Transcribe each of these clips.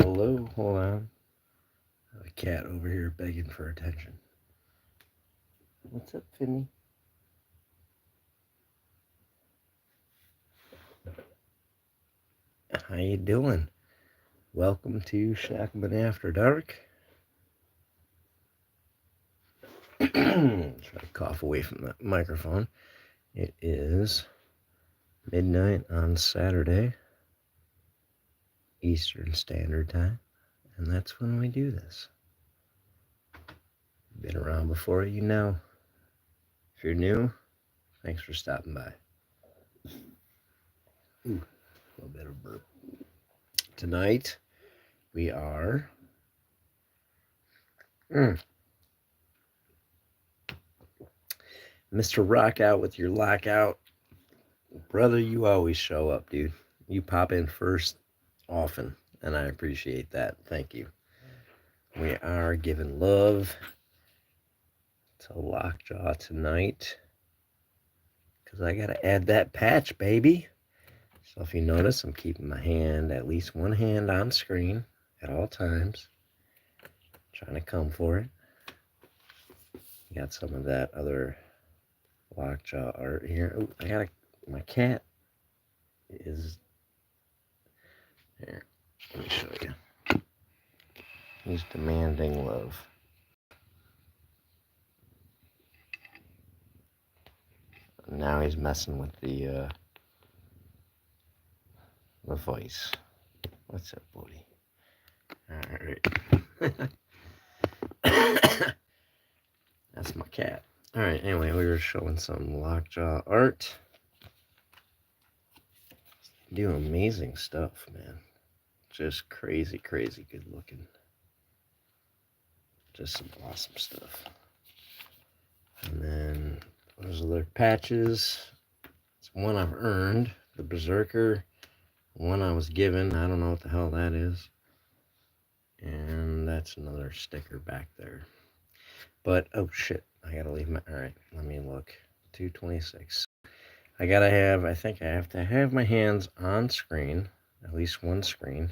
hello. Hold on. I have a cat over here begging for attention. What's up, Finny? How you doing? Welcome to Shacklemen After Dark. Try to cough away from that microphone. It is midnight on Saturday, Eastern Standard Time, and that's when we do this. Been around before, you know. If you're new, thanks for stopping by. Ooh, a little bit of burp. Tonight, we are Mr. Rock Out with your lockout. Brother, you always show up, dude. You pop in first often, and I appreciate that. Thank you. We are giving love to Lockjaw tonight because I got to add that patch, baby. So if you notice, I'm keeping my hand, at least one hand on screen at all times. Trying to come for it. Got some of that other Lockjaw art here. Oh, my cat is here. Let me show you. He's demanding love. Now he's messing with the voice. What's up, buddy? Alright. That's my cat. Alright, anyway, we were showing some Lockjaw art. Doing amazing stuff, man. Just crazy, crazy good looking. Just some awesome stuff. And then those other patches. It's one I've earned. The Berserker. One I was given. I don't know what the hell that is. And that's another sticker back there. But, oh shit. I gotta leave my... Alright, let me look. 226. I think I have to have my hands on screen. At least one screen.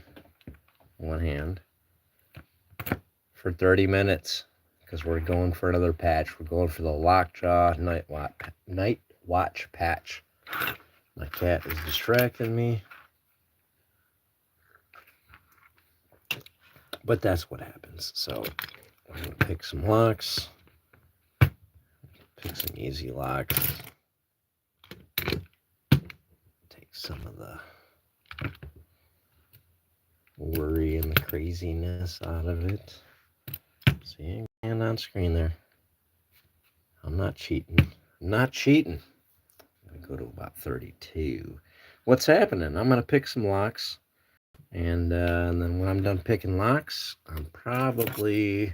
One hand. For 30 minutes. Because we're going for another patch. We're going for the Lockjaw Night Watch patch. My cat is distracting me. But that's what happens. So I'm going to pick some locks. Pick some easy locks. Take some of the worry and the craziness out of it. See, hand on screen there. I'm not cheating. I'm not cheating. I'm going to go to about 32. What's happening? I'm going to pick some locks. And then when I'm done picking locks, I'm probably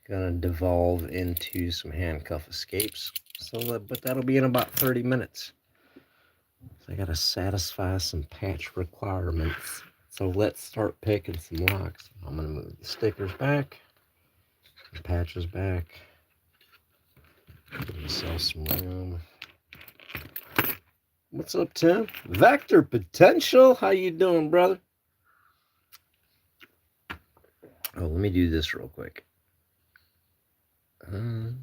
going to devolve into some handcuff escapes. But that'll be in about 30 minutes. So I got to satisfy some patch requirements. So let's start picking some locks. I'm going to move the stickers back. The patches back. Give myself some room. What's up, Tim? Vector Potential? How you doing, brother? Oh, let me do this real quick. There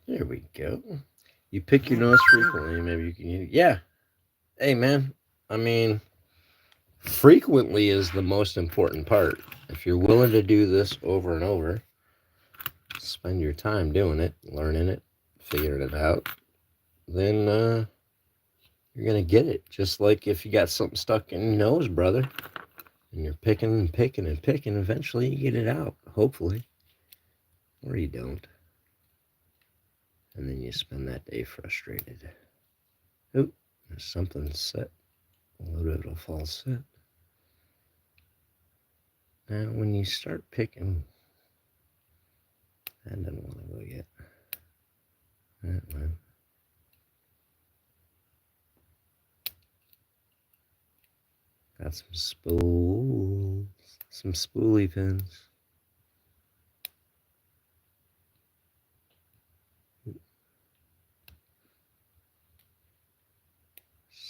we go. You pick your nose frequently, maybe you can... Yeah. Hey, man. I mean, frequently is the most important part. If you're willing to do this over and over, spend your time doing it, learning it, figuring it out, then you're going to get it. Just like if you got something stuck in your nose, brother, and you're picking and picking and picking, eventually you get it out, hopefully. Or you don't. And then you spend that day frustrated. Oop, there's something set. A little bit of false set. Now, when you start picking, I didn't want to go yet. That one. Got some spools, some spoolie pins.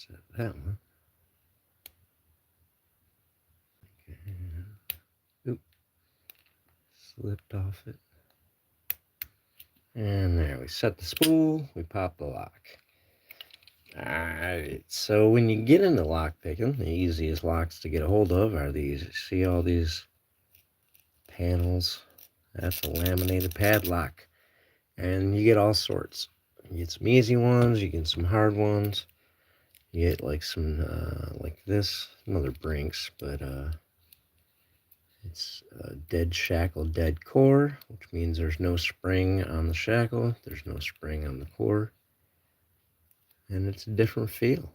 Set that one. Oop. Slipped off it. And there, we set the spool, we pop the lock. Alright, so when you get into lockpicking, the easiest locks to get a hold of are these. See all these panels? That's a laminated padlock. And you get all sorts. You get some easy ones, you get some hard ones. You get like some, like this, another Brinks, but it's dead shackle, dead core, which means there's no spring on the shackle, there's no spring on the core, and it's a different feel.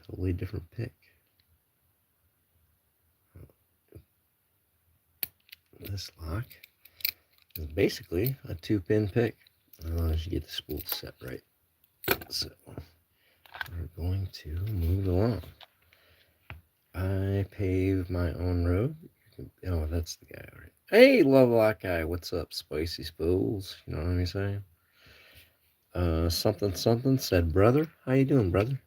Totally different pick. This lock is basically a 2-pin pick, as long as you get the spool set right. So we're going to move along. I pave my own road. Oh, that's the guy, right? Hey, Lovelock guy, what's up, spicy spools? You know what I'm saying? Something something said, brother. How you doing, brother?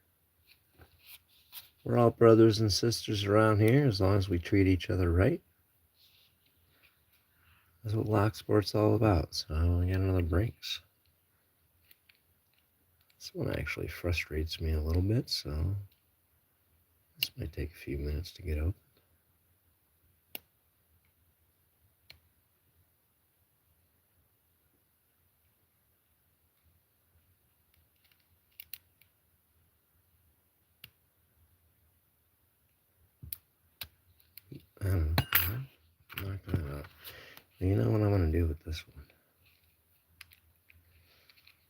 We're all brothers and sisters around here, as long as we treat each other right. That's what lock sport's all about. So I got another Brinks. This one actually frustrates me a little bit, so this might take a few minutes to get open. I don't know. Knock that out. You know what I'm going to do with this one?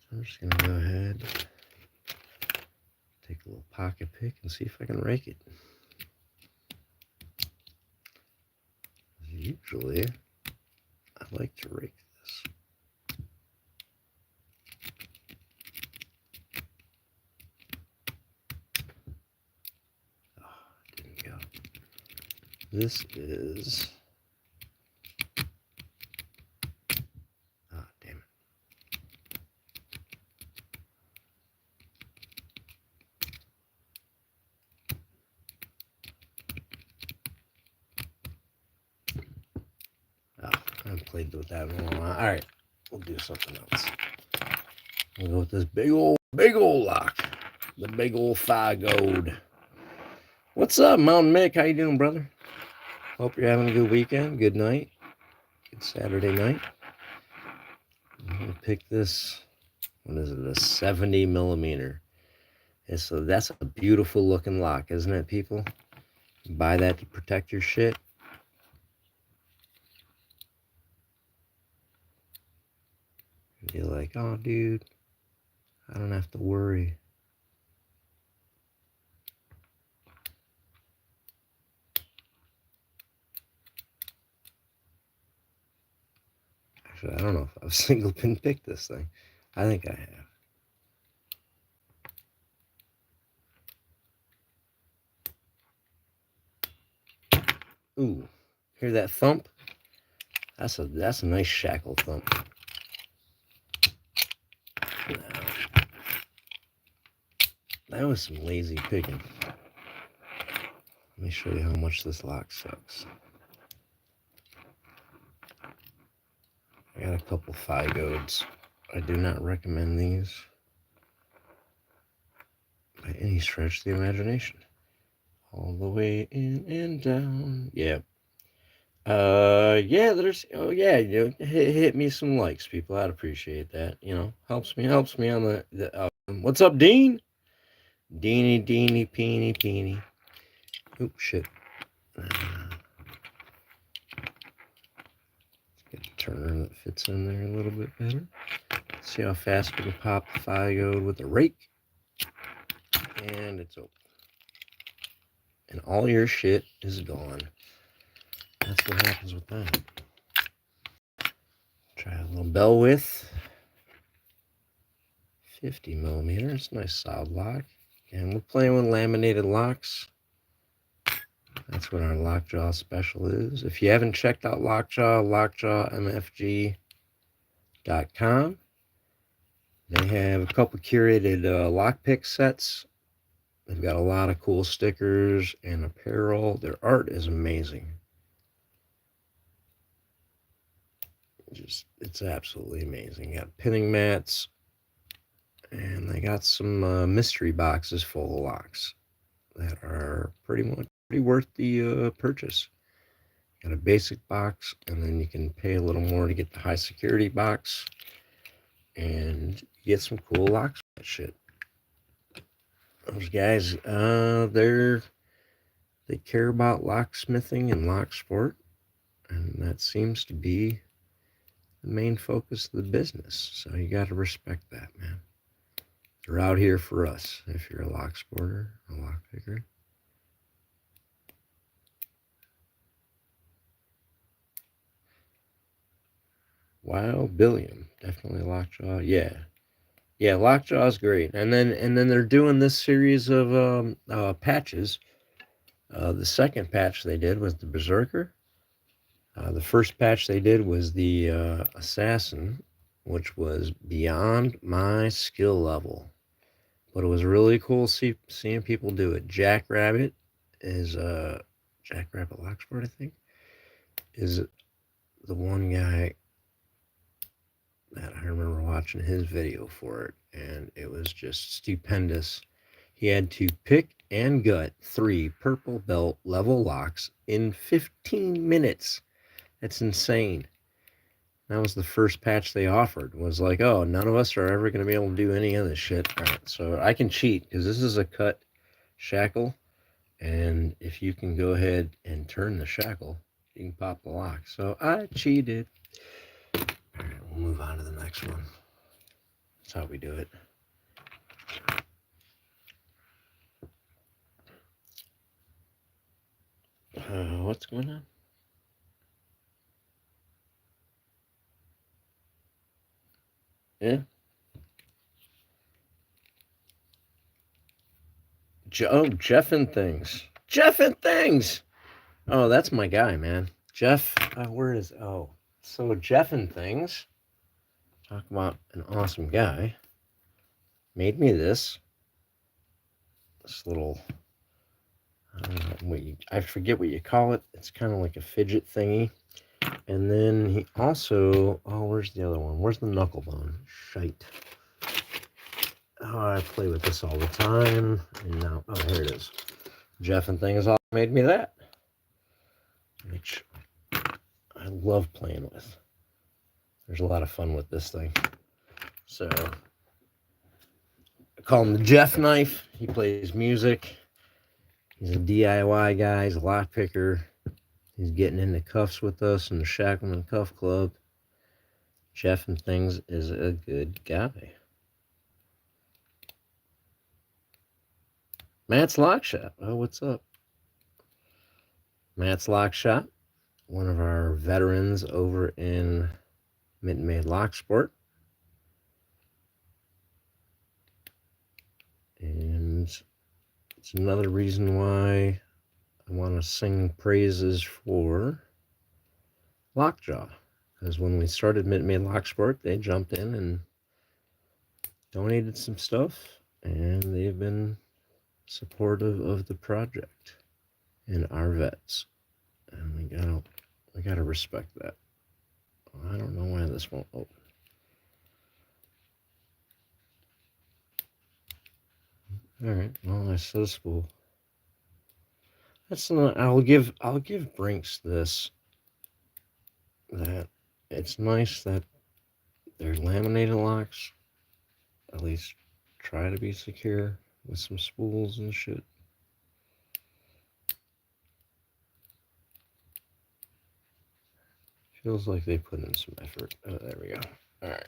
So I'm just going to go ahead, take a little pocket pick and see if I can rake it. Usually, I like to rake this. Oh, it didn't go. This is... Ah, damn it. Oh, I haven't played with that in a while. Alright, we'll do something else. We'll go with this big old lock. The big old 5 gold. What's up, Mountain Mick? How you doing, brother? Hope you're having a good weekend, good night, good Saturday night. I'm going to pick this, what is it, a 70 millimeter. And so that's a beautiful looking lock, isn't it, people? Buy that to protect your shit. You're like, oh, dude, I don't have to worry. Actually, I don't know if I've single pin picked this thing. I think I have. Ooh, hear that thump? That's a nice shackle thump. Now, that was some lazy picking. Let me show you how much this lock sucks. I got a couple Figodes. I do not recommend these by any stretch of the imagination. All the way in and down. Yeah. Yeah, there's, oh yeah, you know, hit me some likes, people. I'd appreciate that. You know, helps me on the what's up, Dean? Deenie, peeny. Oop, shit. Let's get a turner that fits in there a little bit better. See how fast we can pop the Figode with the rake. And it's open. And all your shit is gone. That's what happens with that. Try a little bell width. 50 millimeters. Nice solid lock. And we're playing with laminated locks. That's what our lockjaw special is. If you haven't checked out lockjawmfg.com, They have a couple curated lockpick sets. They've got a lot of cool stickers and apparel. Their art is amazing. It's absolutely amazing. You got pinning mats, and they got some mystery boxes full of locks that are pretty worth the purchase. Got a basic box, and then you can pay a little more to get the high security box, and you get some cool locks. That shit. Those guys, they care about locksmithing and lock sport, and that seems to be the main focus of the business. So you got to respect that, man. They're out here for us. If you're a lock sporter, a lock picker. Wow, Billiam, definitely Lockjaw. Yeah, Lockjaw is great. And then they're doing this series of patches. The second patch they did was the Berserker. The first patch they did was the Assassin, which was beyond my skill level, but it was really cool seeing people do it. Jackrabbit is Jackrabbit Locksport, I think, is the one guy that I remember watching his video for it, and it was just stupendous. He had to pick and gut 3 purple belt level locks in 15 minutes. That's insane. That was the first patch they offered. Was like, oh, none of us are ever going to be able to do any of this shit. All right, so I can cheat because this is a cut shackle, and if you can go ahead and turn the shackle, you can pop the lock. So I cheated. All right, we'll move on to the next one. That's how we do it. What's going on? Yeah. Jeff and Things. Jeff and Things. Oh, that's my guy, man. Jeff, where is? Oh, so Jeff and Things. Talk about an awesome guy. Made me this little. I don't know I forget what you call it. It's kind of like a fidget thingy. And then he also. Oh, where's the other one? Where's the knuckle bone? Shite. Oh, I play with this all the time. And now, oh, here it is. Jeff and Things all made me that, which I love playing with. There's a lot of fun with this thing. So I call him the Jeff Knife. He plays music. He's a DIY guy. He's a lock picker. He's getting into cuffs with us in the Shacklemen Cuff Club. Jeff and Things is a good guy. Matt's Lock Shop. Oh, what's up? Matt's Lock Shop, one of our veterans over in Minute Maid Lock Sport. And it's another reason why I want to sing praises for Lockjaw. Because when we started Minute Maid Lock Sport, they jumped in and donated some stuff. And they've been supportive of the project and our vets. And we gotta respect that. I don't know why this won't open. All right. Well, I said we'll. That's not. I'll give Brinks this. That it's nice that they're laminated locks. At least try to be secure with some spools and shit. Feels like they put in some effort. Oh, there we go. All right.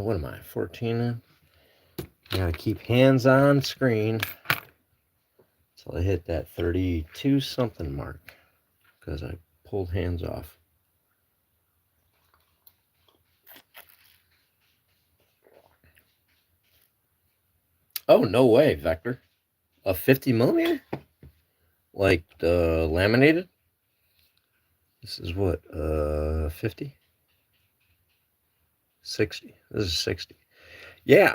What am I? 14. I gotta keep hands on screen until I hit that 32 something mark because I pulled hands off. Oh, no way, Vector. A 50 millimeter? Like the laminated? This is what, 50? 60. This is 60. Yeah,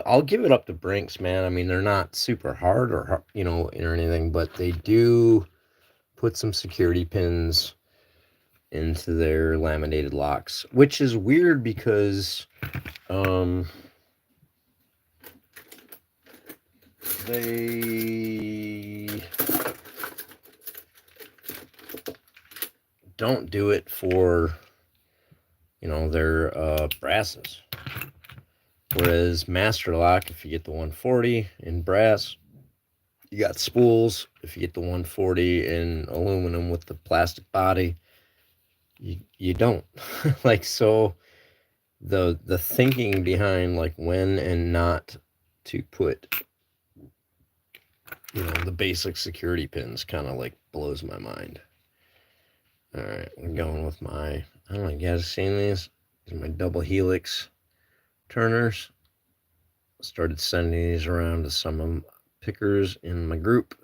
I'll give it up to Brinks, man. I mean, they're not super hard or or anything, but they do put some security pins into their laminated locks, which is weird because um they don't do it for their brasses. Whereas Master Lock, if you get the 140 in brass, you got spools. If you get the 140 in aluminum with the plastic body, you don't. Like, so the thinking behind like when and not to put the basic security pins kind of like blows my mind. All right, we're going with I don't know, you guys seen these? These are my double helix turners. Started sending these around to some pickers in my group,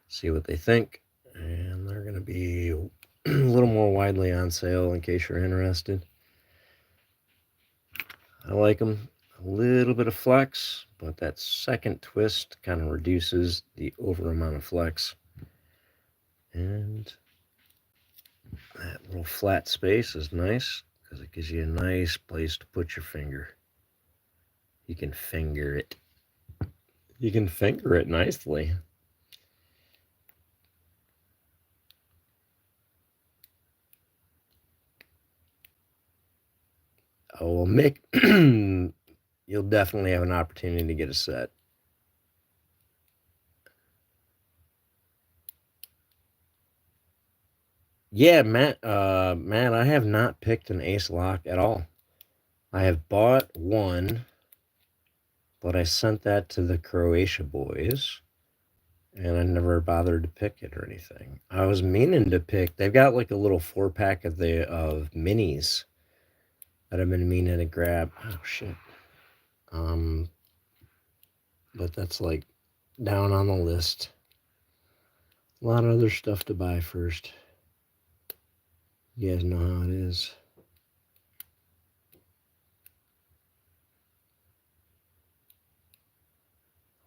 see what they think, and they're going to be a little more widely on sale in case you're interested. I like them. A little bit of flex, but that second twist kind of reduces the over amount of flex. And that little flat space is nice because it gives you a nice place to put your finger. You can finger it. You can finger it nicely. Oh, well, Mick, you'll definitely have an opportunity to get a set. Yeah, Matt, I have not picked an ace lock at all. I have bought one, but I sent that to the Croatia boys, and I never bothered to pick it or anything. I was meaning to pick. They've got like a little 4-pack of minis that I've been meaning to grab. Oh shit. But that's like down on the list. A lot of other stuff to buy first. You guys know how it is.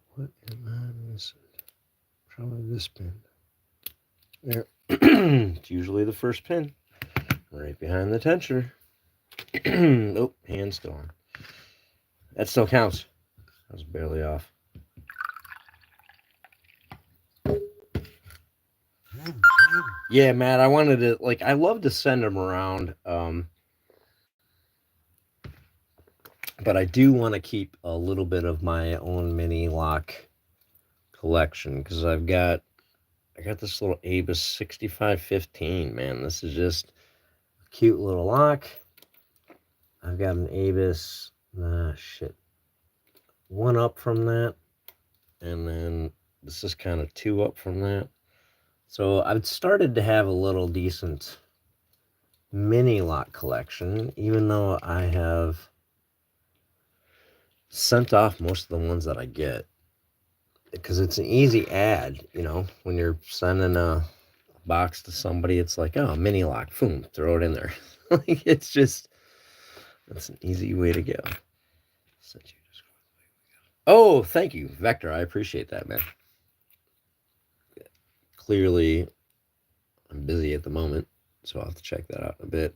What am I missing? Probably this pin. There. It's usually the first pin. Right behind the tensioner. Oh, hand's still on. That still counts. I was barely off. Yeah, Matt, I wanted to, like, I love to send them around. But I do want to keep a little bit of my own mini lock collection because I got this little Abus 6515, man. This is just a cute little lock. I've got an Abus, one up from that, and then this is kind of 2 up from that. So I've started to have a little decent mini lock collection, even though I have sent off most of the ones that I get. Because it's an easy ad, when you're sending a box to somebody, it's like, oh, mini lock, boom, throw it in there. Like, it's an easy way to go. Oh, thank you, Vector. I appreciate that, man. Clearly, I'm busy at the moment, so I'll have to check that out in a bit.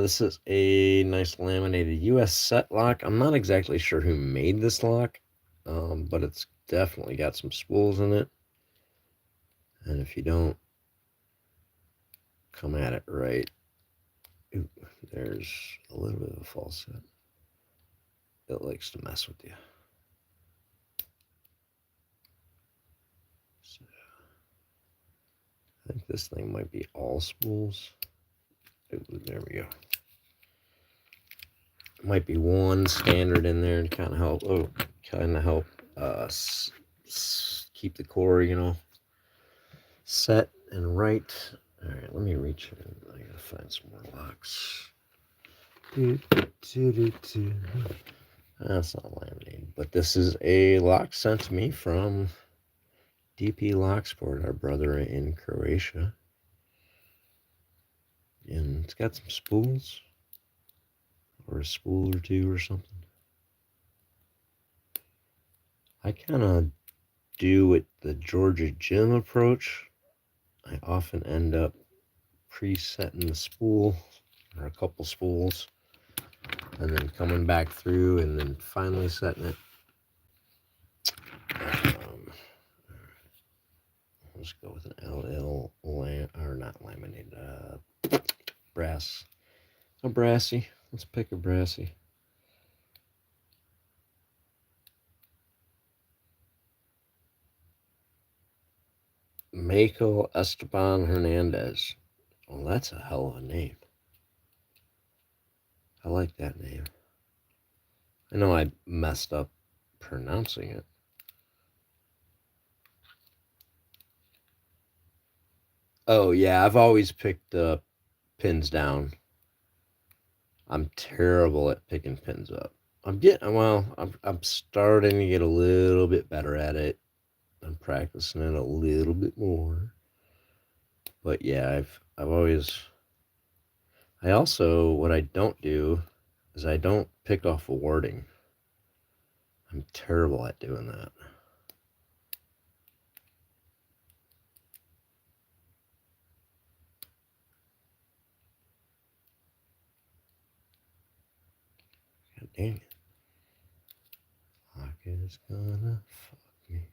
This is a nice laminated US set lock. I'm not exactly sure who made this lock, but it's definitely got some spools in it. And if you don't come at it right, ooh, there's a little bit of a false set. It likes to mess with you. So, I think this thing might be all spools. Ooh, there we go. Might be one standard in there to kind of help. Keep the core, set and right. All right, let me reach in. I gotta find some more locks. That's not laminated, but this is a lock sent to me from DP Locksport, our brother in Croatia. And it's got some spools, or a spool or two or something. I kind of do with the Georgia Jim approach. I often end up presetting the spool, or a couple spools, and then coming back through and then finally setting it. Let's go with an LL or not laminated, brass. A brassy. Let's pick a brassy. Mako Esteban Hernandez. Well, that's a hell of a name. I like that name. I know I messed up pronouncing it. Oh, yeah, I've always picked pins down. I'm terrible at picking pins up. I'm starting to get a little bit better at it. I'm practicing it a little bit more. But yeah, I've always. I also, what I don't do is I don't pick off a wording. I'm terrible at doing that. God dang it. Lock is gonna fuck me.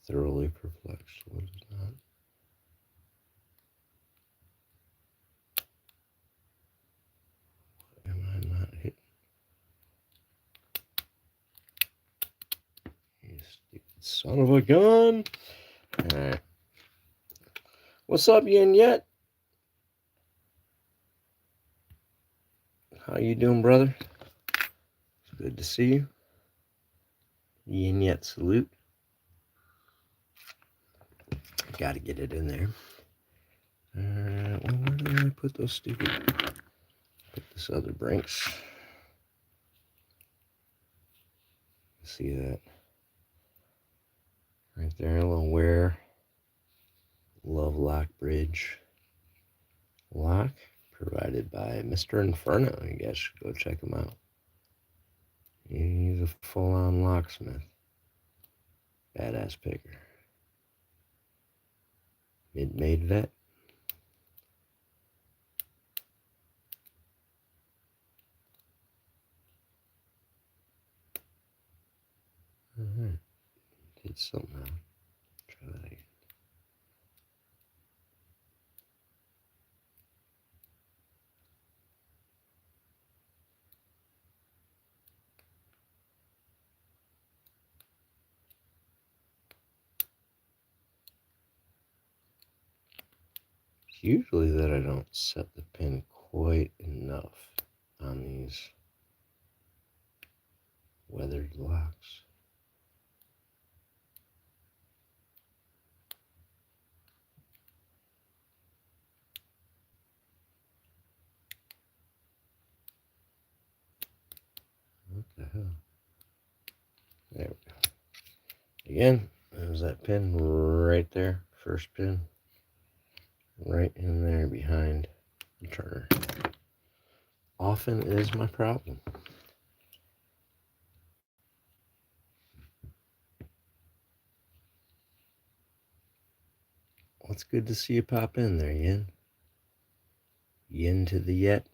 Thoroughly perplexed. What is that? Am I not hitting? You stupid son of a gun. Alright. What's up, Yin Yet? How you doing, brother? It's good to see you. Yin Yet salute. Gotta get it in there. Well, where did I put those stupid... Put this other Brinks. See that? Right there, a little wear. Love Lock Bridge. Lock provided by Mr. Inferno. You guys should go check him out. He's a full-on locksmith. Badass picker. Mid-made vet. Alright. Did something else. Try that again. It's usually that I don't set the pin quite enough on these weathered locks. What the hell? There we go. Again, there's that pin right there. First pin. Right in there behind the turner. Often is my problem. Well, it's good to see you pop in there, Yin. Yin to the Yet.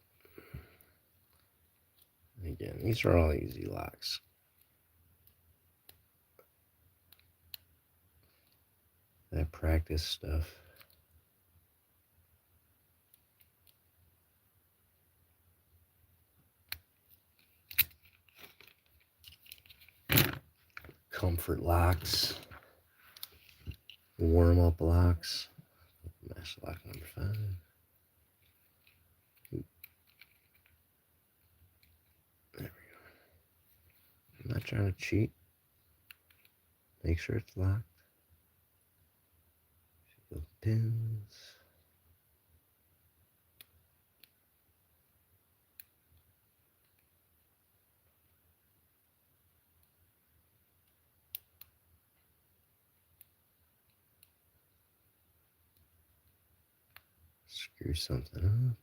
And again, these are all easy locks. That practice stuff. Comfort locks. Warm up locks. That's lock number 5. Oop. There we go. I'm not trying to cheat. Make sure it's locked. Feel the pins. Screw something up.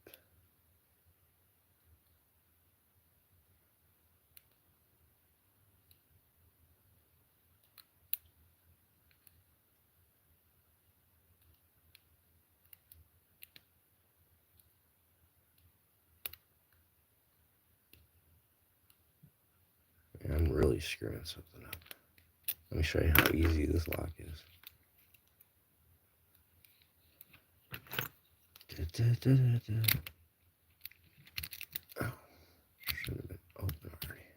I'm really screwing something up. Let me show you how easy this lock is. Oh, should have been open already.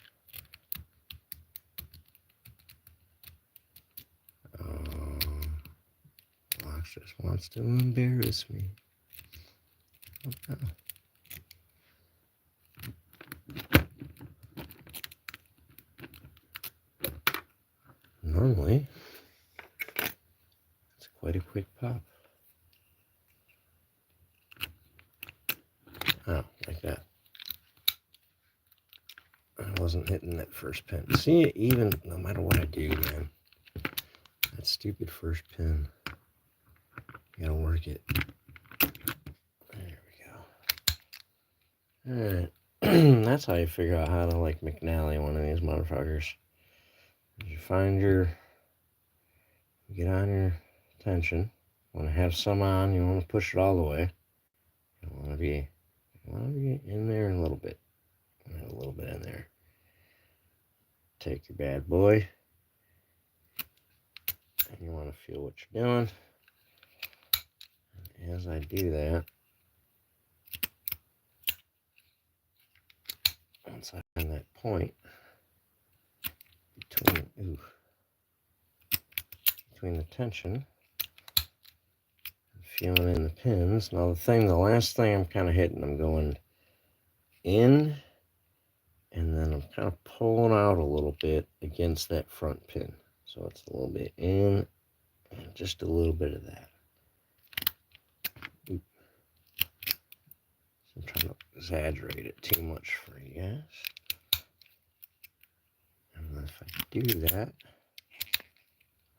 Lock just wants to embarrass me. Oh, normally, it's quite a quick pop. Oh, like that. I wasn't hitting that first pin. See, even no matter what I do, man, that stupid first pin, you gotta work it. There we go. Alright. That's how you figure out how to, like, McNally one of these motherfuckers. You find your, get on your tension. You want to have some on, you want to push it all the way. You want to be in there a little bit. A little bit in there. Take your bad boy. And you want to feel what you're doing. And as I do that, once I find that point between the tension and feeling in the pins. Now the last thing I'm kind of hitting, I'm going in, and then I'm kind of pulling out a little bit against that front pin. So it's a little bit in and just a little bit of that. Oop. So I'm trying to exaggerate it too much for you guys. And then if I do that,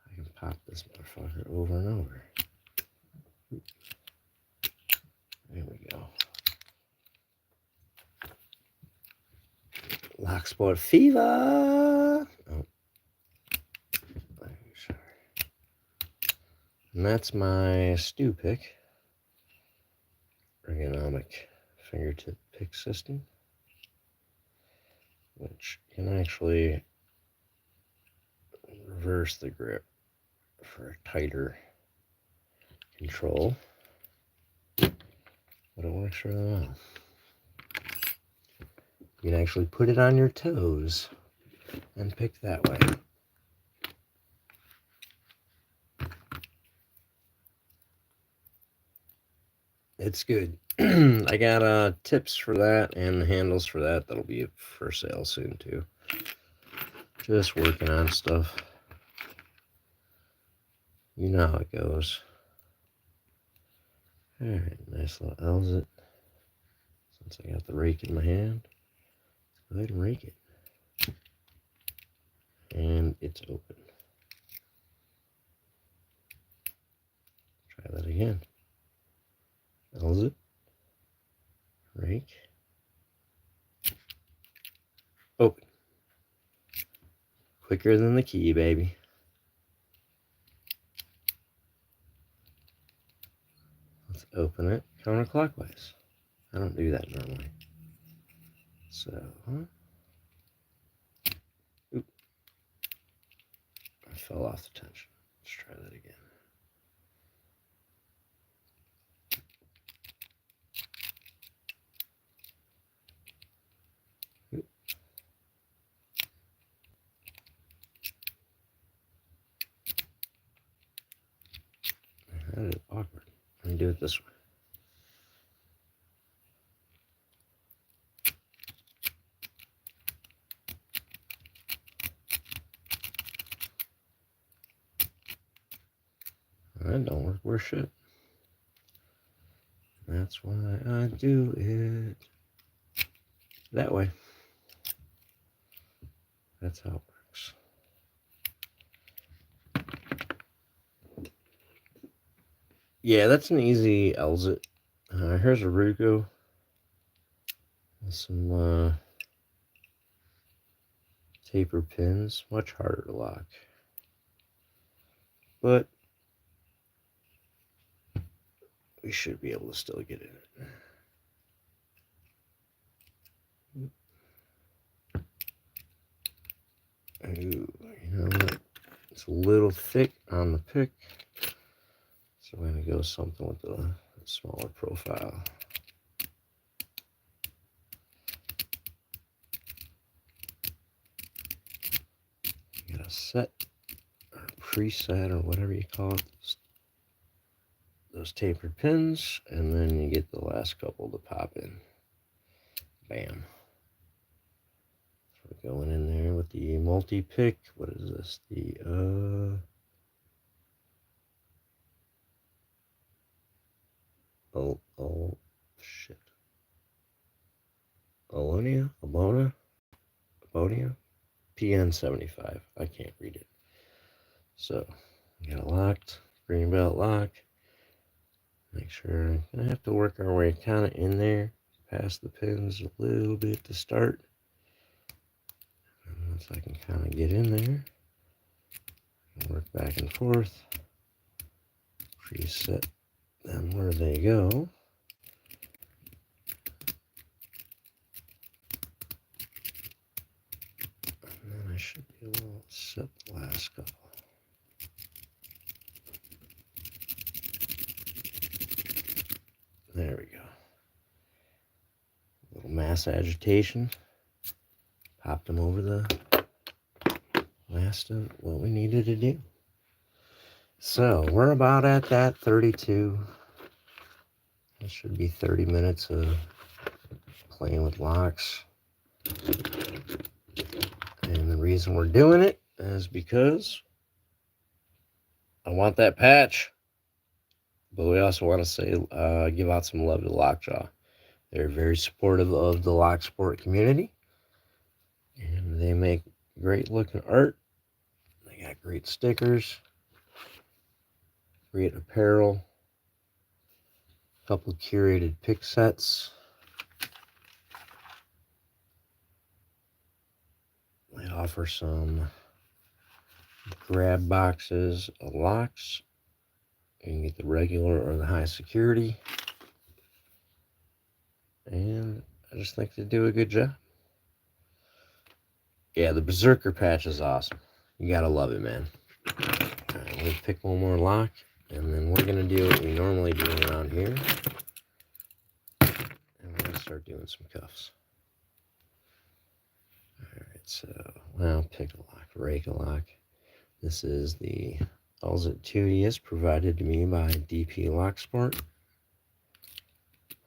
I can pop this motherfucker over and over. Oop. There we go. Locksport fever. Oh. Sorry. And that's my stew pick. Ergonomic fingertip pick system, which can actually reverse the grip for a tighter control, but it works really well. You can actually put it on your toes and pick that way. It's good. I got tips for that and handles for that. That'll be for sale soon too. Just working on stuff. You know how it goes. Alright, nice little L's it. Since I got the rake in my hand, let's go ahead and rake it. And it's open. Try that again. L's it. Rake. Open. Quicker than the key, baby. Let's open it counterclockwise. I don't do that normally. So, oop. I fell off the tension. Let's try that again. Oop. That is awkward. Let me do it this way. That don't work worth shit. That's why I do it that way. That's how it works. Yeah, that's an easy Elzit. Here's a Ruko. Some taper pins. Much harder to lock. But we should be able to still get in it. Ooh, you know what? It's a little thick on the pick. So we're going to go something with a smaller profile. You got a set or preset or whatever you call it. Those tapered pins, and then you get the last couple to pop in. Bam. So we're going in there with the multi-pick. What is this? The shit. Alonia? PN75. I can't read it. So we got it locked. Green belt lock. Make sure I have to work our way kind of in there, past the pins a little bit to start. And once I can kind of get in there, work back and forth, preset them where they go. And then I should be able to set the last couple. There we go. A little mass agitation. Popped them over the last of what we needed to do. So we're about at that 32. That should be 30 minutes of playing with locks. And the reason we're doing it is because I want that patch. But we also want to say, give out some love to Lockjaw. They're very supportive of the lock sport community. And they make great looking art. They got great stickers. Great apparel. A couple curated pick sets. They offer some grab boxes of locks. You can get the regular or the high security. And I just think they do a good job. Yeah, the Berserker patch is awesome. You gotta love it, man. Alright, we'll pick one more lock. And then we're gonna do what we normally do around here. And we're gonna start doing some cuffs. Alright, so now pick a lock, rake a lock. This is the Elzit 2DS provided to me by DP Locksport.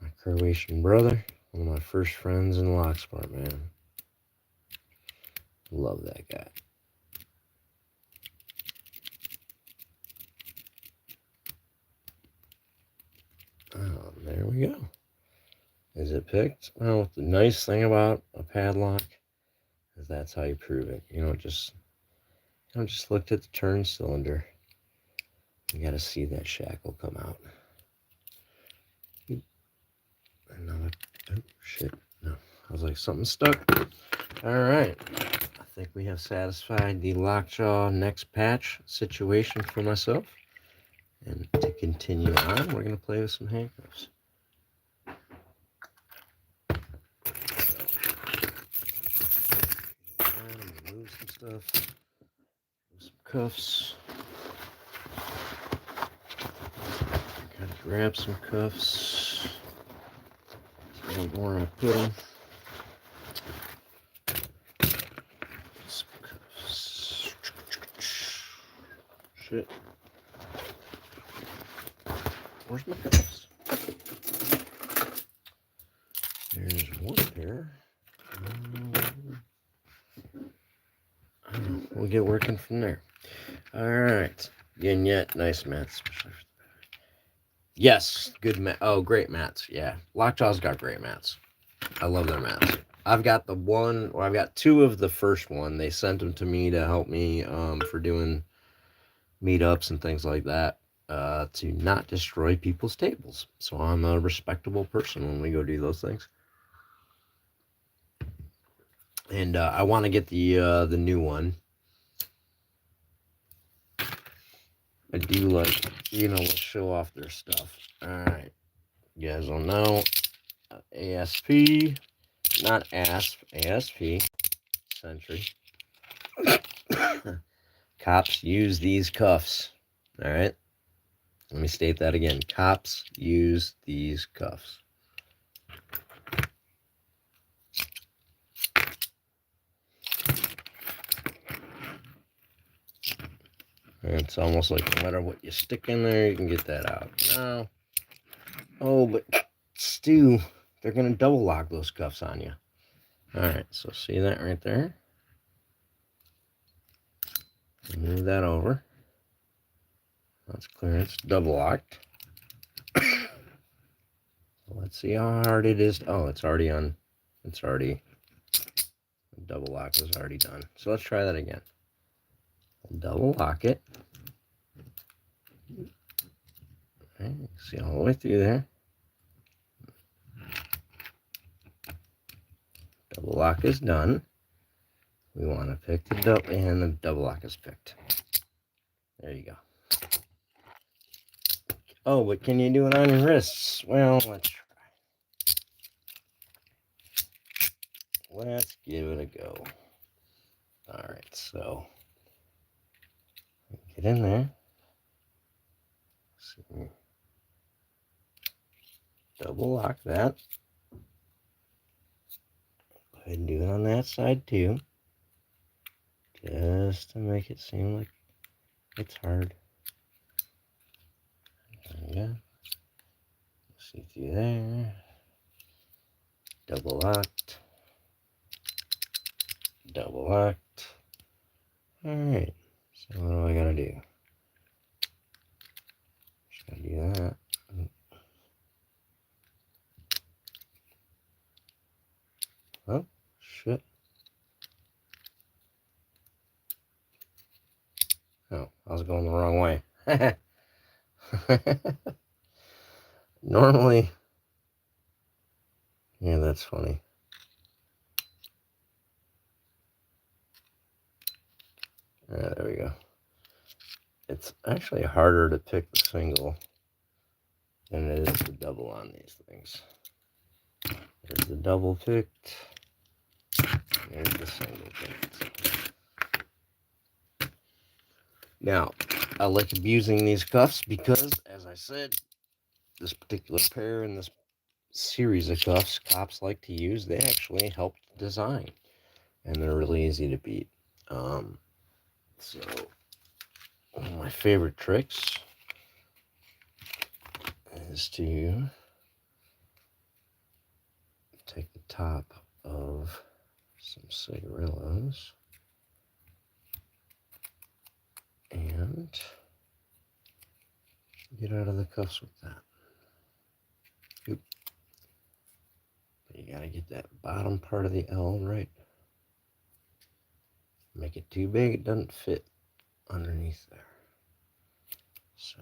My Croatian brother, one of my first friends in Locksport, man. Love that guy. Oh, there we go. Is it picked? Well, the nice thing about a padlock is that's how you prove it. You don't just look at the turn cylinder. You got to see that shackle come out. Another, oh shit, no. I was like, something stuck. All right. I think we have satisfied the lockjaw next patch situation for myself. And to continue on, we're going to play with some handcuffs. Move some stuff. Move some cuffs. Gotta grab some cuffs. See where I put them. Some cuffs. Shit. Where's my cuffs? There's one pair. We'll get working from there. All right. Vignette, nice mats. Yes, good mat. Oh, great mats. Yeah, Lockjaw's got great mats. I love their mats. I've got I've got two of the first one. They sent them to me to help me for doing meetups and things like that, to not destroy people's tables. So I'm a respectable person when we go do those things. And I want to get the new one. I do like, let's show off their stuff. All right, you guys will know ASP, not ASP, ASP, Century. Cops use these cuffs. All right. Let me state that again. Cops use these cuffs. It's almost like no matter what you stick in there, you can get that out. No. Oh, but Stu, they're going to double lock those cuffs on you. All right, so see that right there? Move that over. That's clear. It's double locked. Let's see how hard it is. Oh, it's already on. It's already. The double lock was already done. So let's try that again. Double lock it. Okay, see all the way through there. Double lock is done. We want to pick the double, and the double lock is picked. There you go. Oh, but can you do it on your wrists? Well, let's try. Let's give it a go. All right, so get in there. See. Double lock that. Go ahead and do it on that side too. Just to make it seem like it's hard. There we go. See through there. Double locked. Double locked. Alright. So what do I gotta do? Just gotta do that. Oh, shit. Oh, I was going the wrong way. Normally, yeah, that's funny. There we go. It's actually harder to pick the single than it is the double on these things. There's the double picked. There's the single picked. Now, I like abusing these cuffs because, as I said, this particular pair and this series of cuffs cops like to use, they actually help design. And they're really easy to beat. So, one of my favorite tricks is to take the top of some cigarillos and get out of the cuffs with that. Oop. But you gotta get that bottom part of the L right. Make it too big, it doesn't fit underneath there. So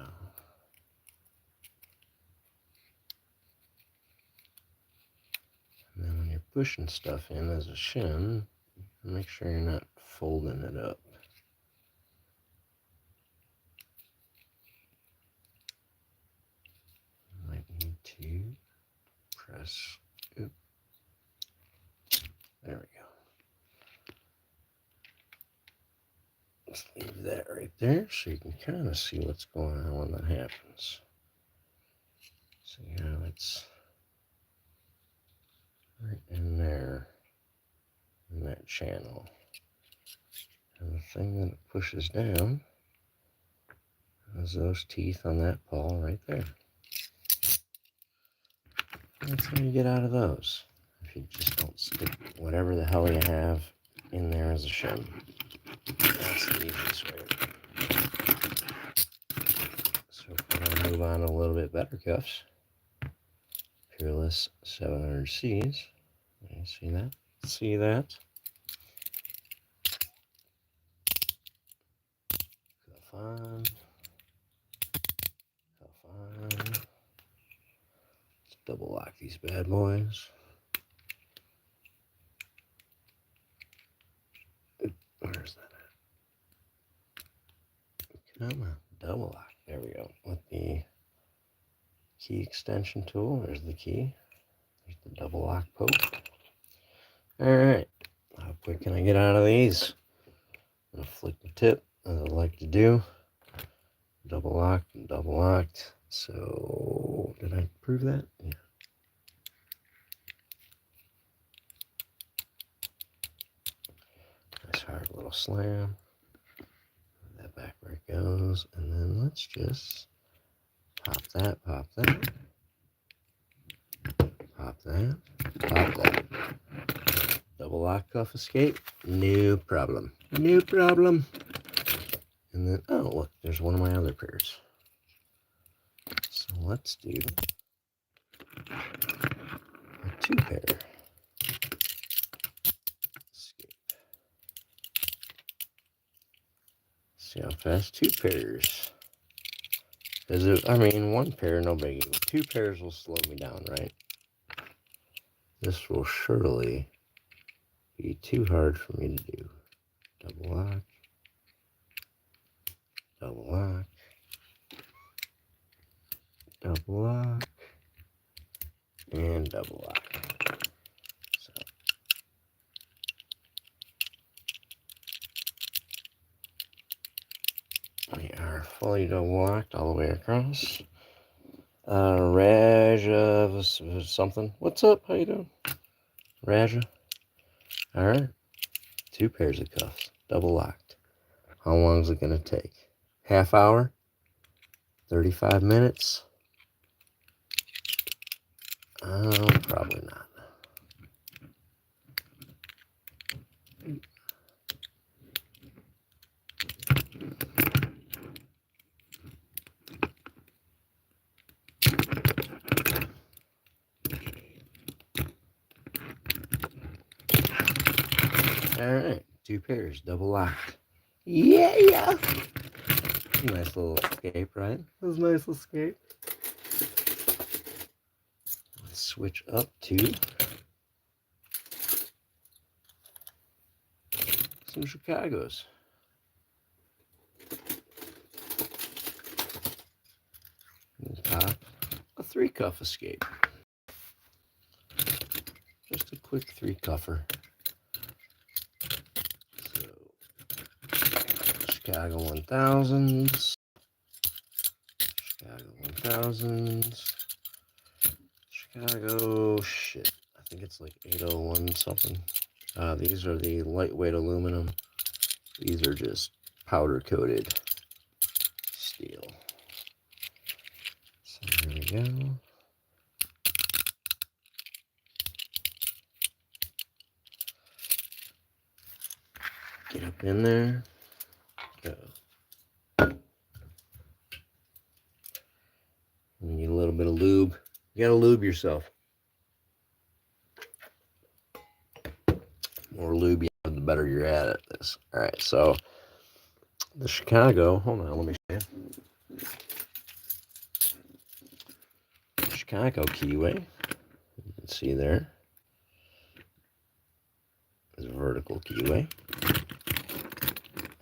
and then when you're pushing stuff in as a shim, make sure you're not folding it up. You might need to press. Oop. There we go. Just leave that right there so you can kind of see what's going on when that happens. See how it's right in there in that channel. And the thing that it pushes down is those teeth on that pawl right there. That's how you get out of those. If you just don't stick whatever the hell you have in there as a shim. That's the easiest way. So we're going to move on to a little bit better cuffs. Peerless 700Cs. You see that? See that? Cuff on. Cuff on. Let's double lock these bad boys. Where's that at? Come on, double lock. There we go. With the key extension tool, there's the key. There's the double lock poke. Alright, how quick can I get out of these? I'm going to flick the tip, as I like to do. Double locked and double locked. So, did I prove that? Yeah. Nice hard little slam. That back where it goes. And then let's just pop that, pop that. Pop that, pop that. Double lock cuff escape. No problem. No problem. And then, oh, look, there's one of my other pairs. So let's do a 2-pair escape. See how fast 2 pairs. Because, I mean, 1 pair, no biggie. 2 pairs will slow me down, right? This will surely be too hard for me to do. Double lock. Double lock. Double lock. And double lock. So. We are fully double locked all the way across. Raja something. What's up? How you doing? Raja. Alright. 2 pairs of cuffs. Double locked. How long is it going to take? Half hour? 35 minutes? Probably not. Alright, 2 pairs, double locked. Yeah! Nice little escape, right? That was a nice little escape. Let's switch up to some Chicago's. Pop a 3-cuff escape. Just a quick 3-cuffer. Chicago 1000s, Chicago 1000s, Chicago, shit, I think it's like 801 something. These are the lightweight aluminum. These are just powder coated steel. So there we go. Get up in there. Go. You need a little bit of lube. You gotta lube yourself. The more lube you have, the better you're at this. Alright, so the Chicago, hold on, let me show you. Chicago keyway, you can see there is a vertical keyway,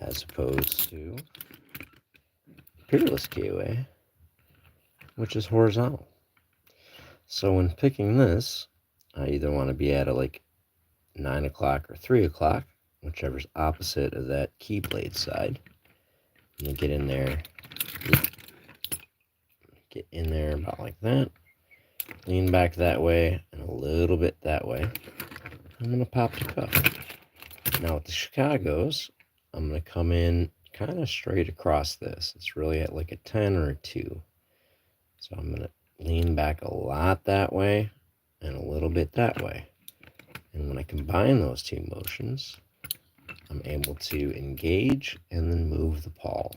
as opposed to Peerless keyway, which is horizontal. So when picking this, I either want to be at like 9 o'clock or 3 o'clock, whichever's opposite of that key blade side. And you get in there about like that. Lean back that way and a little bit that way. I'm going to pop the cuff. Now with the Chicago's, I'm going to come in kind of straight across this. It's really at like a 10 or a 2. So I'm going to lean back a lot that way and a little bit that way. And when I combine those two motions, I'm able to engage and then move the paw.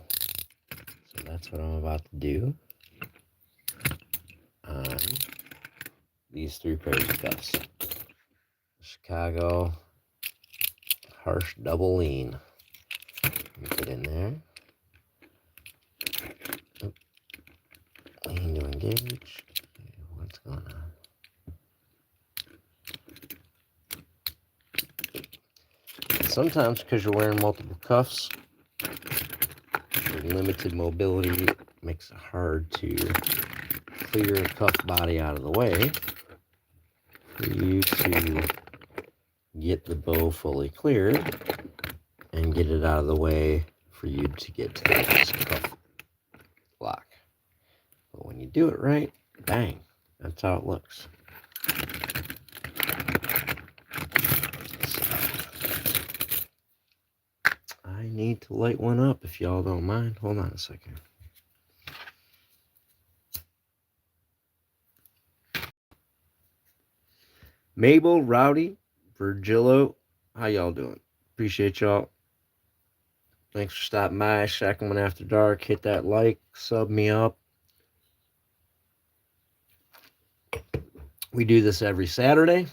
So that's what I'm about to do on these 3 pairs of cuffs. Chicago Harsh Double Lean. Get in there. Oh, lean to engage. What's going on? And sometimes because you're wearing multiple cuffs, your limited mobility makes it hard to clear a cuff body out of the way for you to get the bow fully cleared and get it out of the way for you to get to the next cuff lock. But when you do it right, bang, that's how it looks. So, I need to light one up if y'all don't mind. Hold on a second. Mabel, Rowdy, Virgilio, how y'all doing? Appreciate y'all. Thanks for stopping by. Shacklemen After Dark. Hit that like, sub me up. We do this every Saturday,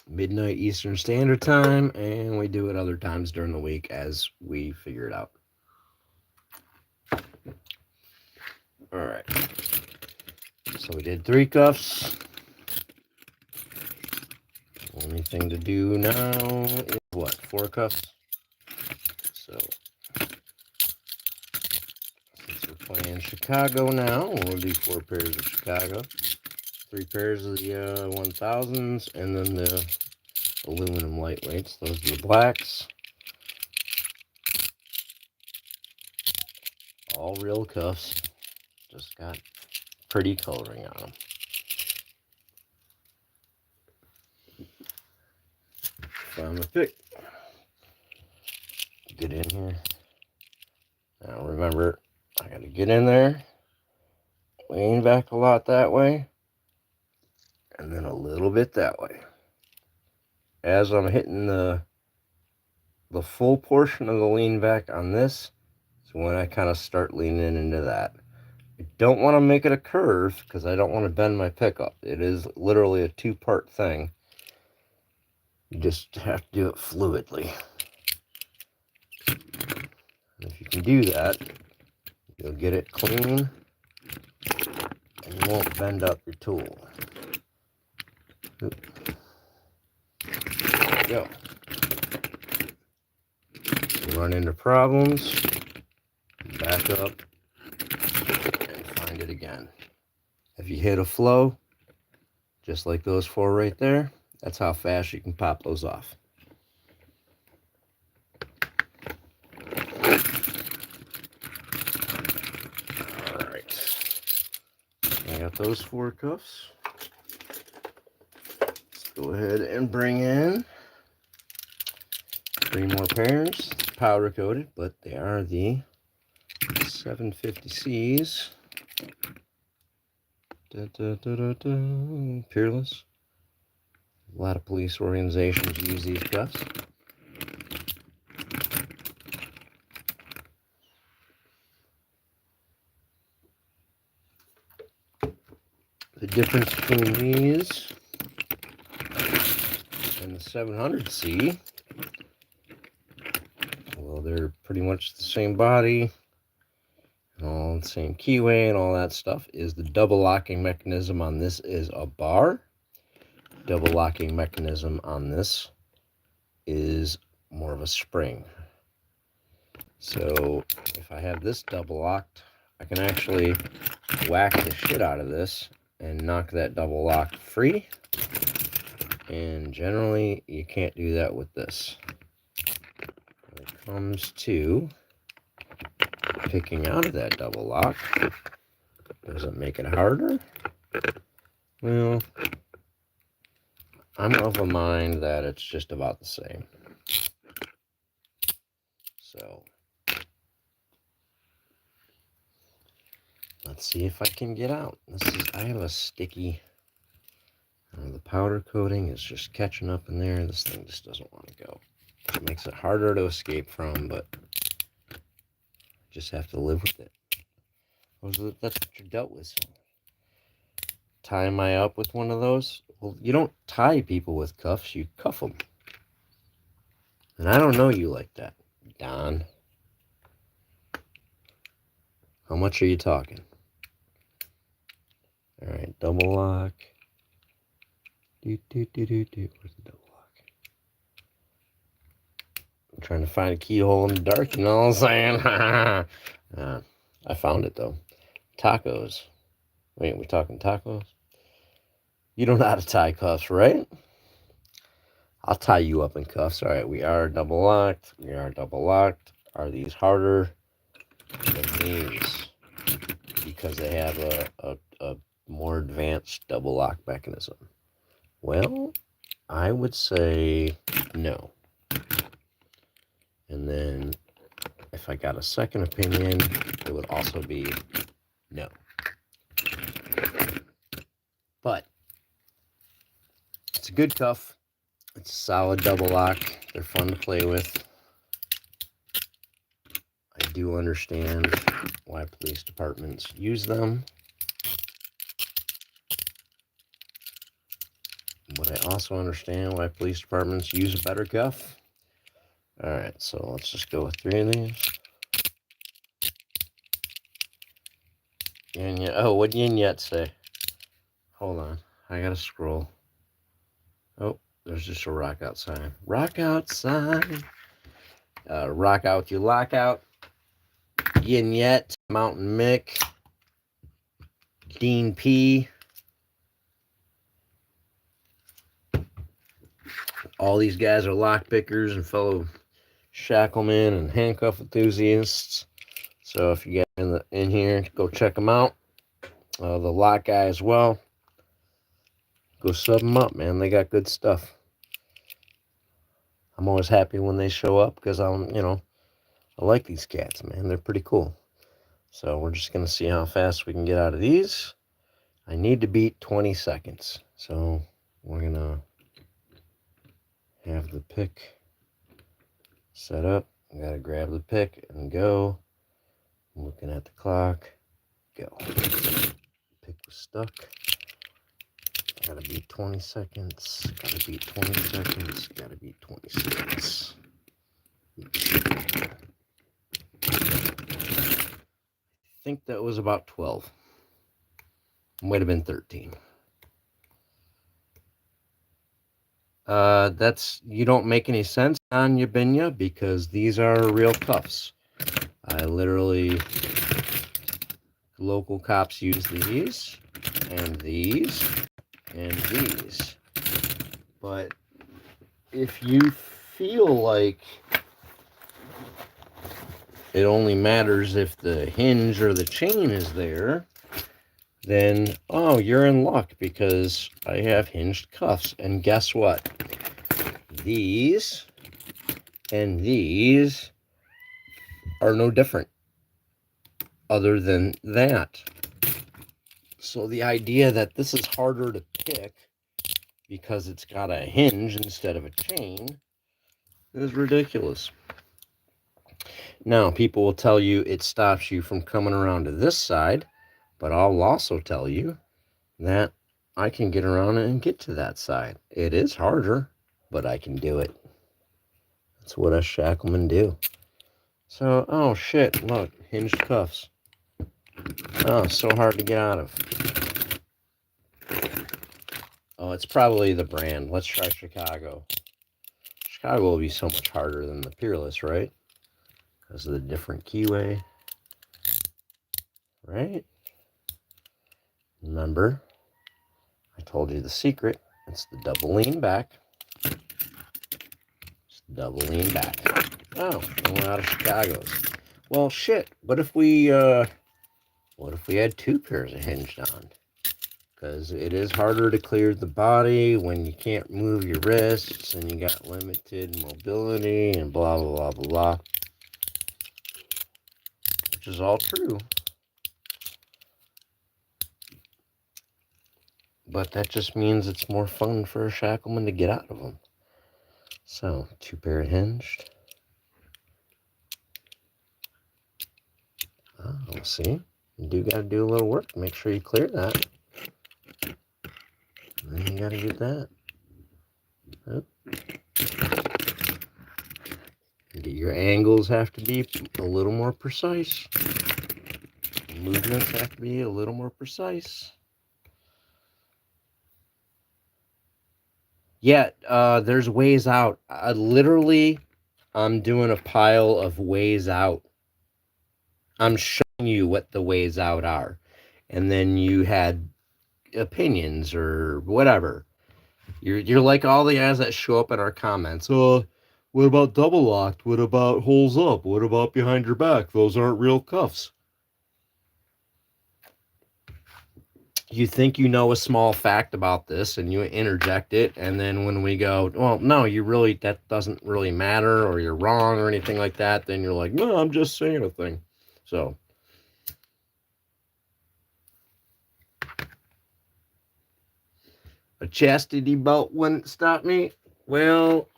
midnight Eastern Standard Time, and we do it other times during the week as we figure it out. All right. So we did 3 cuffs. Only thing to do now is what? 4 cuffs. So since we're playing Chicago now, we'll do 4 pairs of Chicago, 3 pairs of the 1000s, and then the aluminum lightweights. Those are the blacks. All real cuffs. Just got pretty coloring on them. Found the pick. Get in here. Now remember, I got to get in there, lean back a lot that way, and then a little bit that way. As I'm hitting the full portion of the lean back on this, is when I kind of start leaning into that. I don't want to make it a curve because I don't want to bend my pickup. It is literally a 2-part thing. You just have to do it fluidly. And if you can do that, you'll get it clean and you won't bend up your tool. There we go. You run into problems, back up, and find it again. If you hit a flow, just like those 4 right there, that's how fast you can pop those off. I got those 4 cuffs. Let's go ahead and bring in 3 more pairs. Powder coated, but they are the 750Cs. Peerless. A lot of police organizations use these cuffs. The difference between these and the 700C, well, they're pretty much the same body, and all the same keyway and all that stuff, is the double locking mechanism on this is a bar. Double locking mechanism on this is more of a spring. So if I have this double locked, I can actually whack the shit out of this and knock that double lock free. And generally, you can't do that with this. When it comes to picking out of that double lock, does it make it harder? Well, I'm of a mind that it's just about the same. So let's see if I can get out. I have a sticky, the powder coating is just catching up in there. This thing just doesn't want to go. It makes it harder to escape from, but just have to live with it. That's what you're dealt with. Tie my up with one of those? Well, you don't tie people with cuffs, you cuff them. And I don't know you like that, Don. How much are you talking? All right, double lock. Where's the double lock? I'm trying to find a keyhole in the dark, you know what I'm saying? I found it, though. Tacos. Wait, we talking tacos? You don't know how to tie cuffs, right? I'll tie you up in cuffs. All right, we are double locked. We are double locked. Are these harder than these? Because they have a more advanced double lock mechanism. Well, I would say no. And then if I got a second opinion, it would also be no. But it's a good cuff. It's a solid double lock. They're fun to play with. I do understand why police departments use them. But I also understand why police departments use a better cuff. Alright, so let's just go with 3 of these. Yin, oh, what yin yet say? Hold on, I gotta scroll. Oh, there's just a rock out sign. Rock out sign. Rock out, you lock out. Yin Yet, Mountain Mick, Dean P. All these guys are lockpickers and fellow Shacklemen and handcuff enthusiasts. So if you get in here, go check them out. The lock guy as well. Go sub them up, man. They got good stuff. I'm always happy when they show up because I like these cats, man. They're pretty cool. So we're just going to see how fast we can get out of these. I need to beat 20 seconds. So we're going to have the pick set up. I got to grab the pick and go. I'm looking at the clock. Go. Pick was stuck. Gotta beat 20 seconds. Gotta beat 20 seconds. Gotta beat 20 seconds. I think that was about 12. Might have been 13. You don't make any sense on Yabinya because these are real cuffs. I literally, local cops use these and these and these. But if you feel like it only matters if the hinge or the chain is there, then, oh, you're in luck because I have hinged cuffs. And guess what? These and these are no different other than that. So the idea that this is harder to pick because it's got a hinge instead of a chain is ridiculous. Now, people will tell you it stops you from coming around to this side, but I'll also tell you that I can get around and get to that side. It is harder, but I can do it. That's what us Shacklemen do. So, oh shit, look, hinged cuffs. Oh, so hard to get out of. Oh, it's probably the brand. Let's try Chicago. Chicago will be so much harder than the Peerless, right? Because of the different keyway. Right? Remember, I told you the secret. It's the double lean back. It's the double lean back. Oh, I went out of Chicago's. Well, shit. What if we had 2 pairs of hinged on? Because it is harder to clear the body when you can't move your wrists and you got limited mobility and blah, blah, blah, blah, blah. Which is all true. but that just means it's more fun for a Shackleman to get out of them. So, 2 pair hinged. Oh, see? You do got to do a little work. Make sure you clear that. And then you got to get that. Oh. Your angles have to be a little more precise. Movements have to be a little more precise. Yeah, there's ways out. Literally, I'm doing a pile of ways out. I'm showing you what the ways out are. And then you had opinions or whatever. You're like all the guys that show up in our comments. What about double locked? What about holes up? What about behind your back? Those aren't real cuffs. You think you know a small fact about this and you interject it, and then when we go, well, no, that doesn't really matter, or you're wrong or anything like that, then you're like, no, I'm just saying a thing. So a chastity belt wouldn't stop me. Well,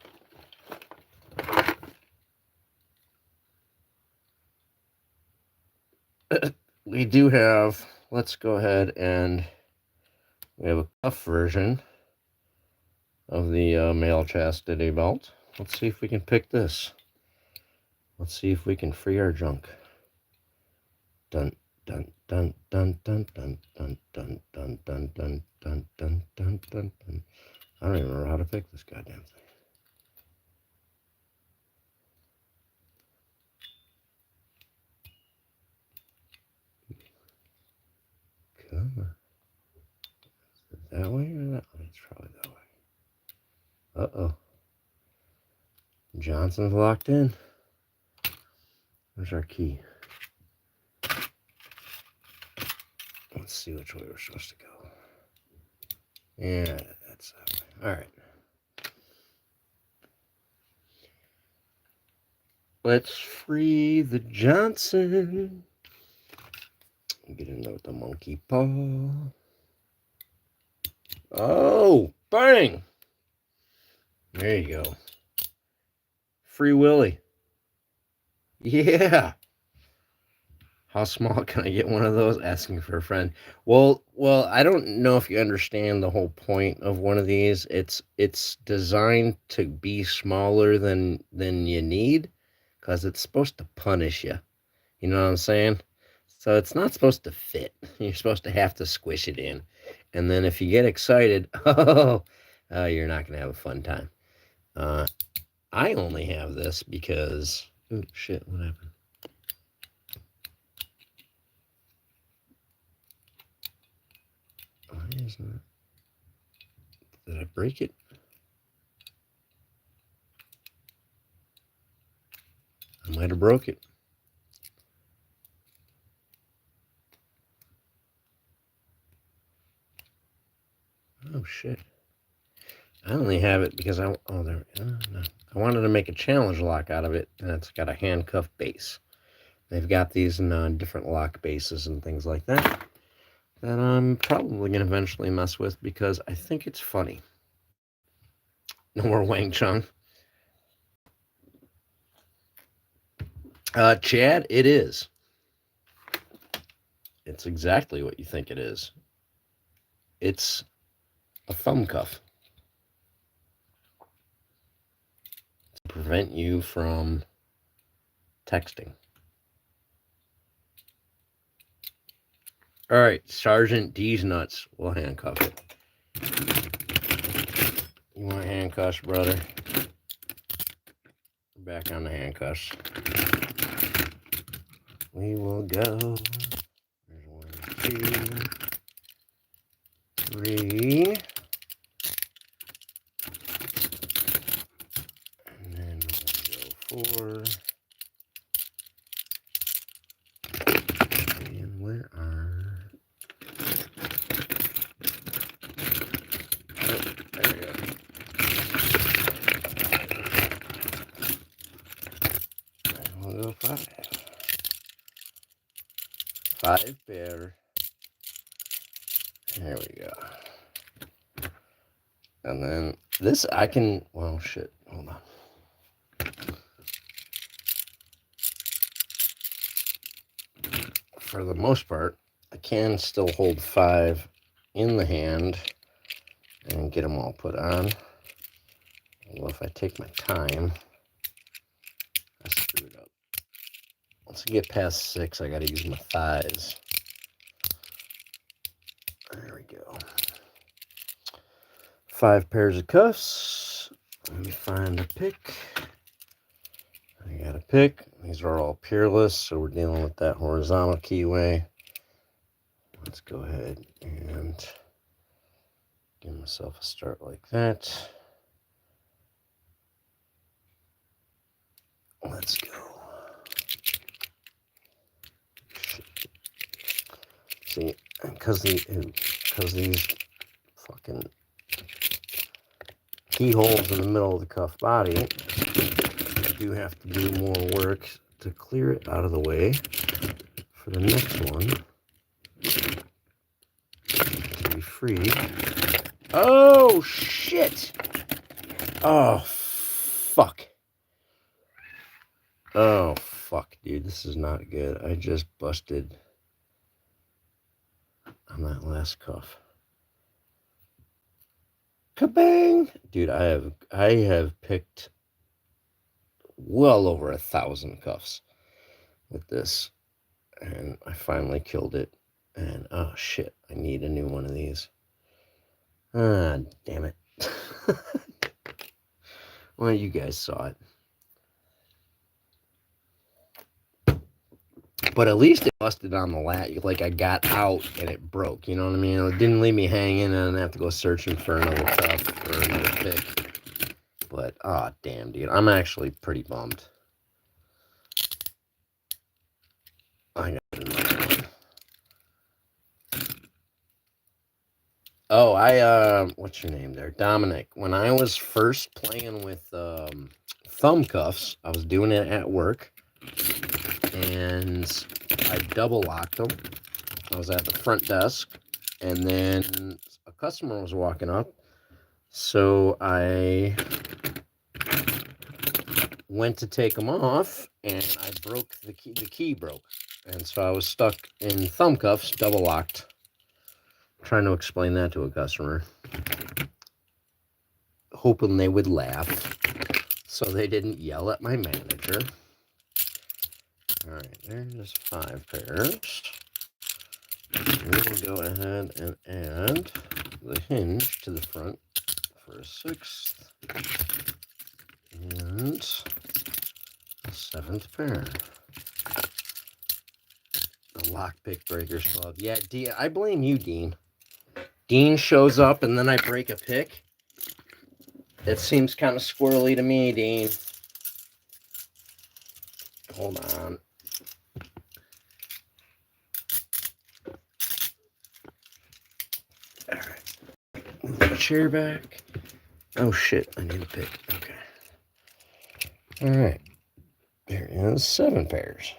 we do have, let's go ahead and we have a cuff version of the male chastity belt. Let's see if we can pick this. Let's see if we can free our junk. Dun dun dun dun dun dun dun dun dun dun dun dun dun dun dun dun. I don't even remember how to pick this goddamn thing. Come on. Is it that way or that way? It's probably that way. Uh-oh. Johnson's locked in. Where's our key? Let's see which way we're supposed to go. Yeah, that's that way. All right. Let's free the Johnson. Get in there with the monkey paw. Oh, bang! There you go. Free Willy. Yeah. How small can I get one of those? Asking for a friend. Well, I don't know if you understand the whole point of one of these. It's designed to be smaller than you need, because it's supposed to punish you. You know what I'm saying? So it's not supposed to fit. You're supposed to have to squish it in. And then if you get excited, you're not going to have a fun time. I only have this because... Oh, shit, what happened? Why isn't it? Did I break it? I might have broke it. Oh, shit. I only have it because no. I wanted to make a challenge lock out of it, and it's got a handcuff base. They've got these in different lock bases and things like that I'm probably going to eventually mess with because I think it's funny. No more Wang Chung. Chad, it is. It's exactly what you think it is. It's a thumb cuff to prevent you from texting. All right, Sergeant D's nuts. We'll handcuff it. You want handcuffs, brother? Back on the handcuffs. We will go. There's 1, 2, 3. And then we'll go 4. And where are... Oh, there we go. And we'll go 5. 5 pair. There we go. And then this I can, well, shit, hold on. For the most part, I can still hold 5 in the hand and get them all put on. Well, if I take my time, I screw it up. Once I get past 6, I gotta use my thighs. There we go. 5 pairs of cuffs. Let me find a pick. I got a pick. These are all peerless, so we're dealing with that horizontal keyway. Let's go ahead and give myself a start like that. Let's go. See, because these fucking keyholes in the middle of the cuff body, I do have to do more work to clear it out of the way for the next one to be free. Oh, shit! Oh, fuck. Oh, fuck, dude. This is not good. I just busted on that last cuff. Kabang! Dude, I have picked well over 1,000 cuffs with this. And I finally killed it. And, oh, shit. I need a new one of these. Ah, damn it. Well, you guys saw it. But at least it busted on the lat. Like, I got out and it broke. You know what I mean? It didn't leave me hanging and I didn't have to go searching for another cuff or another pick. But, oh, damn, dude. I'm actually pretty bummed. I got another one. Oh, what's your name there? Dominic. When I was first playing with thumb cuffs, I was doing it at work. And I double locked them. I was at the front desk. And then a customer was walking up. So I went to take them off. And I broke the key. The key broke. And so I was stuck in thumb cuffs, double locked. Trying to explain that to a customer, hoping they would laugh so they didn't yell at my manager. All right, there's 5 pairs. We will go ahead and add the hinge to the front for a 6th and a 7th pair. The Lockpick Breakers Club. Yeah, I blame you, Dean. Dean shows up and then I break a pick. It seems kind of squirrely to me, Dean. Hold on. All right. Move the chair back. Oh, shit. I need a pick. Okay. All right. There is 7 pairs.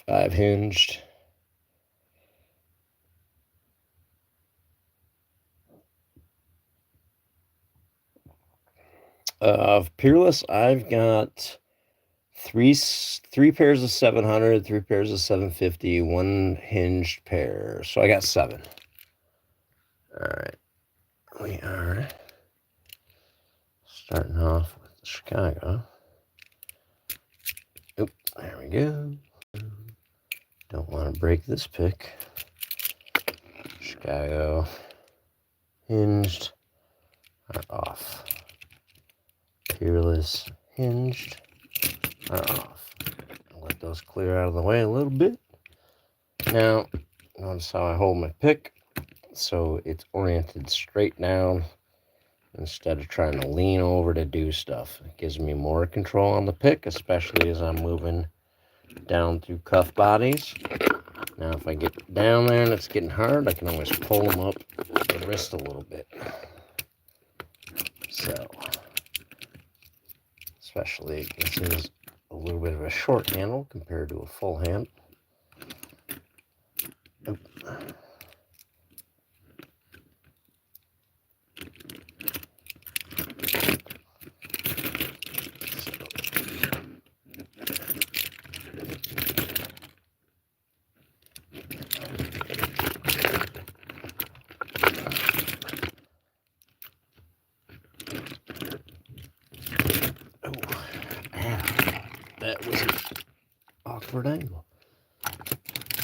5 hinged. Of Peerless, I've got three pairs of 700, 3 pairs of 750, 1 hinged pair. So I got 7. All right. We are starting off with Chicago. Oop, there we go. Don't want to break this pick. Chicago hinged are off. Peerless hinged are off. I'll let those clear out of the way a little bit. Now, notice how I hold my pick. So it's oriented straight down instead of trying to lean over to do stuff. It gives me more control on the pick, especially as I'm moving down through cuff bodies. Now, if I get down there and it's getting hard, I can always pull them up the wrist a little bit. So, especially this is a little bit of a short handle compared to a full hand. That was an awkward angle.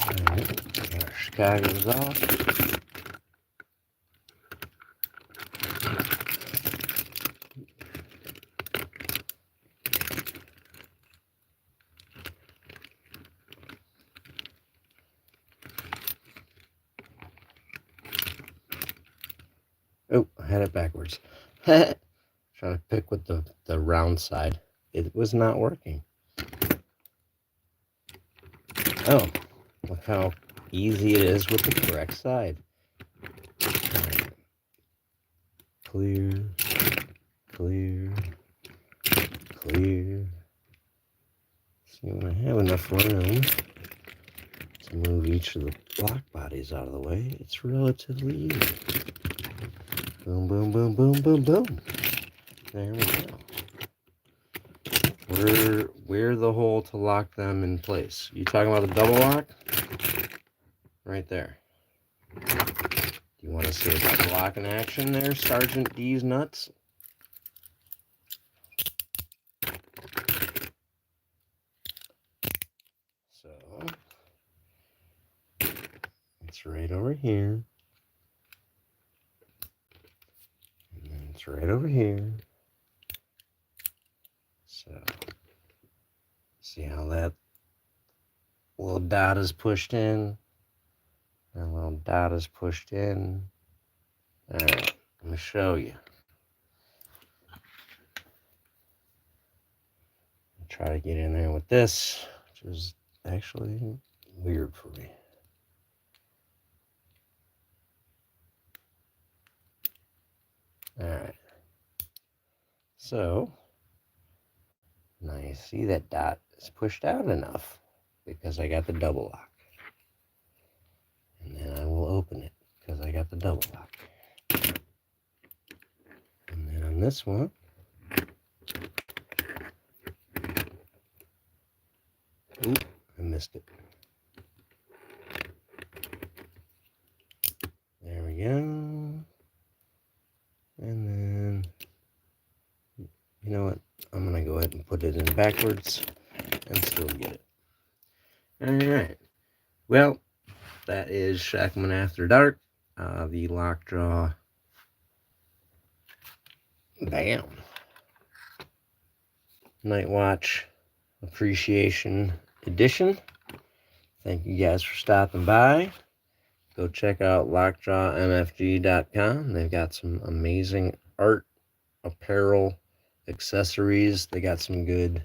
Alright, our Chicago's off. Oh, I had it backwards. Trying to pick with the round side. It was not working. Oh, look how easy it is with the correct side. Right. Clear, clear, clear. See, when I have enough room to move each of the block bodies out of the way, it's relatively easy. Boom, boom, boom, boom, boom, boom. There we go. Where the hole to lock them in place? You talking about the double lock? Right there. You want to see a double lock in action there, Sergeant D's nuts? So, it's right over here. And then it's right over here. So, see how that little dot is pushed in? That little dot is pushed in. Alright, let me show you. I'll try to get in there with this, which is actually weird for me. Alright. So, now you see that dot is pushed out enough because I got the double lock. And then I will open it because I got the double lock. And then on this one, oop, I missed it. There we go. And then, you know what? I'm going to go ahead and put it in backwards and still get it. Alright. Well, that is Shacklemen After Dark. The Lockjaw. Bam. Night Watch Appreciation Edition. Thank you guys for stopping by. Go check out lockjawmfg.com. They've got some amazing art, apparel, accessories. They got some good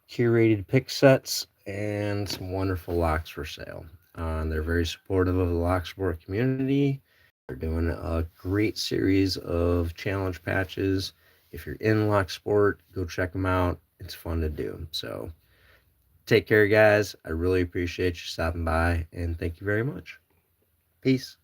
curated pick sets and some wonderful locks for sale. They're very supportive of the lock sport community. They're doing a great series of challenge patches. If you're in lock sport, go check them out. It's fun to do. So take care, guys. I really appreciate you stopping by, and thank you very much. Peace.